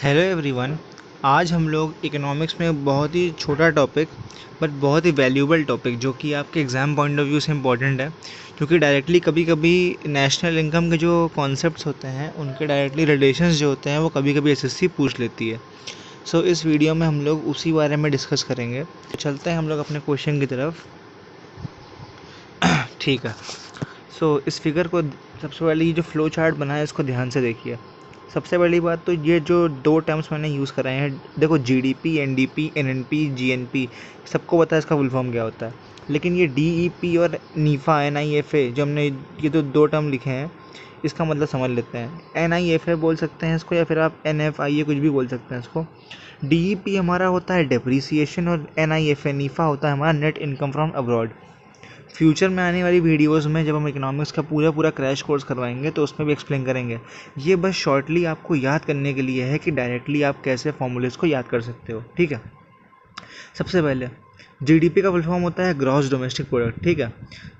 Hello everyone. आज हम लोग इकोनॉमिक्स में बहुत ही छोटा टॉपिक बट बहुत ही वैल्यूएबल टॉपिक जो कि आपके एग्ज़ाम पॉइंट ऑफ व्यू से इम्पॉर्टेंट है, क्योंकि डायरेक्टली कभी कभी नेशनल इनकम के जो कॉन्सेप्ट्स होते हैं उनके डायरेक्टली रिलेशंस जो होते हैं वो कभी कभी एसएससी पूछ लेती है। सो इस वीडियो में हम लोग उसी बारे में डिस्कस करेंगे। तो चलते हैं हम लोग अपने क्वेश्चन की तरफ। ठीक है। इस फिगर को सबसे पहले ये जो फ्लो चार्ट बना है इसको ध्यान से देखिए। सबसे बड़ी बात तो ये जो दो टर्म्स मैंने यूज़ कराए हैं, देखो जीडीपी, एनडीपी, एनएनपी, जीएनपी, सबको पता है इसका फुल फॉर्म क्या होता है। लेकिन ये डीईपी और नीफा, एनआईएफए, जो हमने ये तो दो टर्म लिखे हैं, इसका मतलब समझ लेते हैं। एनआईएफए बोल सकते हैं इसको, या फिर आप एनएफआईए कुछ भी बोल सकते हैं इसको। डीईपी हमारा होता है डेप्रीसिएशन और एनआईएफए नीफा होता है हमारा net income from abroad. Future में आने वाली वीडियोस में जब हम इकोनॉमिक्स का पूरा पूरा क्रैश कोर्स करवाएंगे तो उसमें भी एक्सप्लेन करेंगे। ये बस शॉर्टली आपको याद करने के लिए है कि डायरेक्टली आप कैसे फॉर्मूलेस को याद कर सकते हो। ठीक है। सबसे पहले जीडीपी का फुल फॉर्म होता है ग्रॉस डोमेस्टिक प्रोडक्ट। ठीक है।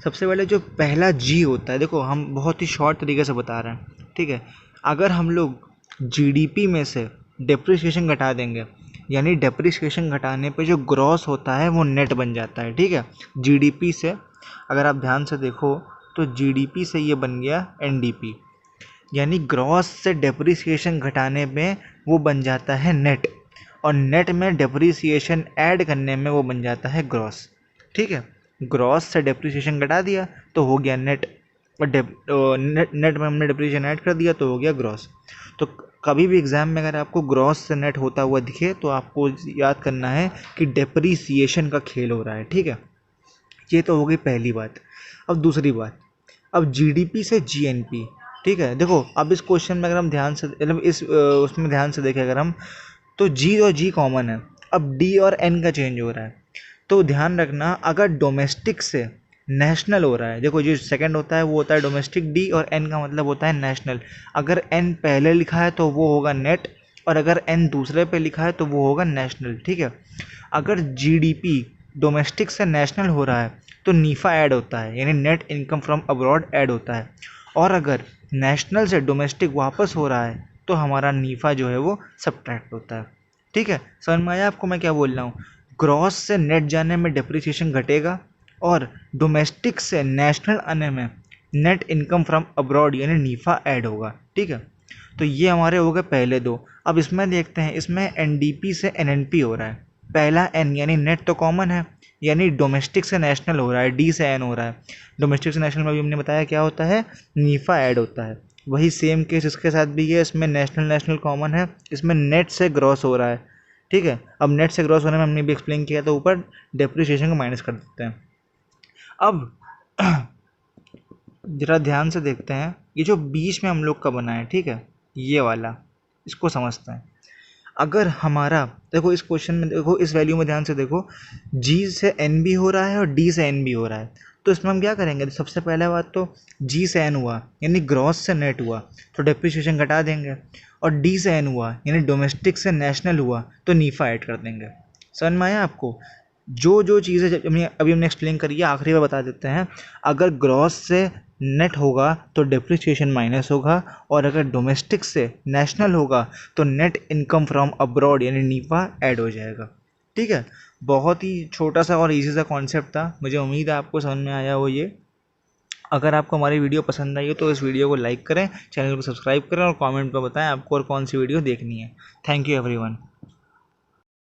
सबसे पहले जो पहला जी होता है, देखो हम बहुत ही शॉर्ट तरीके से बता रहे हैं। ठीक है। अगर हम लोग जीडीपी में से डेप्रिसिएशन घटा देंगे, यानी डेप्रिसिएशन घटाने पे जो ग्रॉस होता है वो नेट बन जाता है। ठीक है। जीडीपी से अगर आप ध्यान से देखो तो जीडीपी से ये बन गया एनडीपी, यानी ग्रॉस से डेप्रिसिएशन घटाने में वो बन जाता है नेट, और नेट में डेप्रिसिएशन ऐड करने में वो बन जाता है ग्रॉस। ठीक है। ग्रॉस से डेप्रिसिएशन घटा दिया तो हो गया नेट, और नेट में हमने डेप्रिसिएशन ऐड कर दिया तो हो गया ग्रॉस। तो कभी भी एग्जाम में अगर आपको ग्रॉस से नेट होता हुआ दिखे तो आपको याद करना है कि डेप्रिसिएशन का खेल हो रहा है। ठीक है। ये तो हो गई पहली बात। अब दूसरी बात, अब जीडीपी से जीएनपी। ठीक है। देखो अब इस क्वेश्चन में अगर हम ध्यान से, मतलब इस उसमें ध्यान से देखें अगर हम, तो जी और जी कॉमन है। अब डी और एन का चेंज हो रहा है, तो ध्यान रखना अगर डोमेस्टिक से नेशनल हो रहा है, देखो जो सेकंड होता है वो होता है डोमेस्टिक, डी और एन का मतलब होता है नेशनल। अगर एन पहले लिखा है तो वो होगा नेट, और अगर एन दूसरे पे लिखा है तो वो होगा नेशनल। ठीक है। अगर जीडीपी डोमेस्टिक से नेशनल हो रहा है तो नीफा ऐड होता है, यानी net income from abroad add होता है। और अगर नेशनल से डोमेस्टिक वापस हो रहा है तो हमारा नीफा जो है वो सब्ट्रैक्ट होता है। ठीक है। समझ में आया आपको मैं क्या बोल रहा हूँ? ग्रॉस से नेट जाने में डेप्रिसिएशन घटेगा, और डोमेस्टिक से नेशनल आने में नेट इनकम फ्रॉम अब्रॉड यानी नीफा ऐड होगा। ठीक है। तो ये हमारे हो गए पहले दो। अब इसमें देखते हैं, इसमें एनडीपी से एनएनपी हो रहा है। पहला एन यानी नेट तो कॉमन है, यानी डोमेस्टिक से नेशनल हो रहा है, डी से एन हो रहा है। डोमेस्टिक से नेशनल में भी हमने बताया क्या होता है, नीफा ऐड होता है। वही सेम केस इसके साथ भी है, इसमें नेशनल नेशनल कॉमन है, इसमें नेट से ग्रॉस हो रहा है। ठीक है। अब नेट से ग्रॉस होने में हमने भी एक्सप्लेन किया, तो ऊपर डेप्रिसिएशन को माइनस कर देते हैं। अब जरा ध्यान से देखते हैं, ये जो बीच में हम लोग का बना है, ठीक है, ये वाला, इसको समझते हैं। अगर हमारा, देखो इस क्वेश्चन में, देखो इस वैल्यू में ध्यान से देखो, जी से एन भी हो रहा है और डी से एन भी हो रहा है। तो इसमें हम क्या करेंगे, तो सबसे पहले बात तो जी से एन हुआ यानी ग्रॉस से नेट हुआ तो डेप्रिसिएशन घटा देंगे, और डी से एन हुआ यानी डोमेस्टिक से नेशनल हुआ तो नीफा ऐड कर देंगे। समझ में आया आपको? जो जो चीज़ें अभी हमने एक्सप्लेन करी है, आखिरी में बता देते हैं। अगर ग्रॉस से नेट होगा तो डेप्रिसिएशन माइनस होगा, और अगर डोमेस्टिक से नेशनल होगा तो नेट इनकम फ्रॉम अब्रॉड यानी नीफा ऐड हो जाएगा। ठीक है। बहुत ही छोटा सा और इजी सा कॉन्सेप्ट था, मुझे उम्मीद है आपको समझ में आया हो ये। अगर आपको हमारी वीडियो पसंद आई हो तो इस वीडियो को लाइक करें, चैनल को सब्सक्राइब करें, और कमेंट पर बताएं आपको और कौन सी वीडियो देखनी है। Thank you everyone.